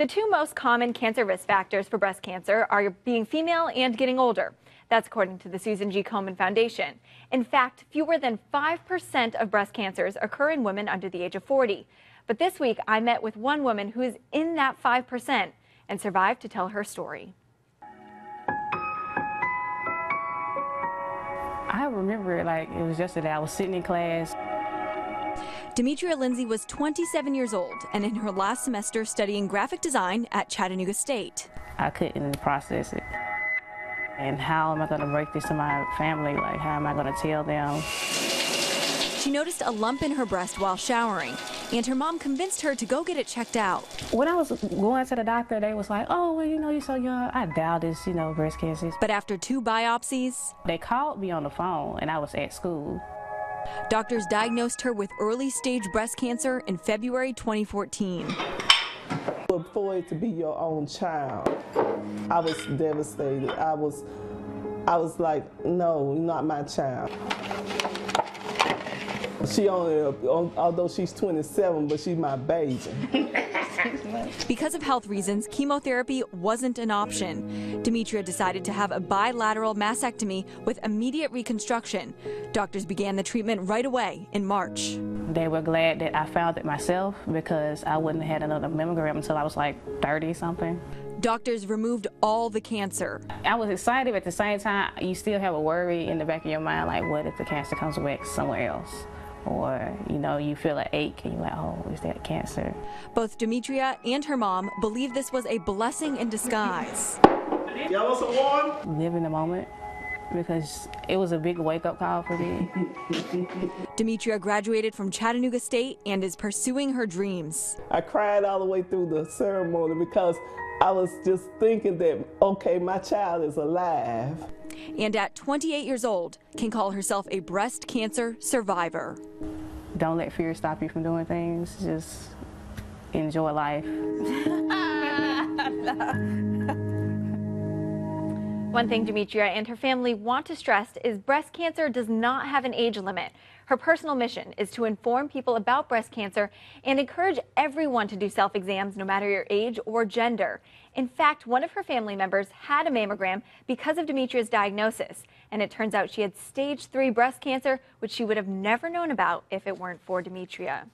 The two most common cancer risk factors for breast cancer are being female and getting older. That's according to the Susan G. Komen Foundation. In fact, fewer than 5% of breast cancers occur in women under the age of 40. But this week, I met with one woman who is in that 5% and survived to tell her story. I remember it like it was yesterday. I was sitting in class. Demetria Lindsay was 27 years old and in her last semester studying graphic design at Chattanooga State. I couldn't process it. And how am I going to break this to my family? Like, how am I going to tell them? She noticed a lump in her breast while showering, and her mom convinced her to go get it checked out. When I was going to the doctor, they was like, oh, well, you're so young. I doubt it's, breast cancer. But after 2 biopsies, they called me on the phone, and I was at school. Doctors diagnosed her with early-stage breast cancer in February 2014. For it to be your own child, I was devastated. I was like, no, not my child. She only, although she's 27, but she's my baby. Because of health reasons, chemotherapy wasn't an option. Demetria decided to have a bilateral mastectomy with immediate reconstruction. Doctors began the treatment right away in March. They were glad that I found it myself because I wouldn't have had another mammogram until I was like 30-something. Doctors removed all the cancer. I was excited, but at the same time, you still have a worry in the back of your mind, like, what if the cancer comes back somewhere else? Or, you feel an ache and you're like, oh, is that cancer? Both Demetria and her mom believe this was a blessing in disguise. Y'all want some water? Live in the moment, because it was a big wake-up call for me. Demetria graduated from Chattanooga State and is pursuing her dreams. I cried all the way through the ceremony because I was just thinking that, okay, my child is alive. And at 28 years old, can call herself a breast cancer survivor. Don't let fear stop you from doing things. Just enjoy life. One thing Demetria and her family want to stress is breast cancer does not have an age limit. Her personal mission is to inform people about breast cancer and encourage everyone to do self-exams no matter your age or gender. In fact, one of her family members had a mammogram because of Demetria's diagnosis, and it turns out she had stage 3 breast cancer, which she would have never known about if it weren't for Demetria.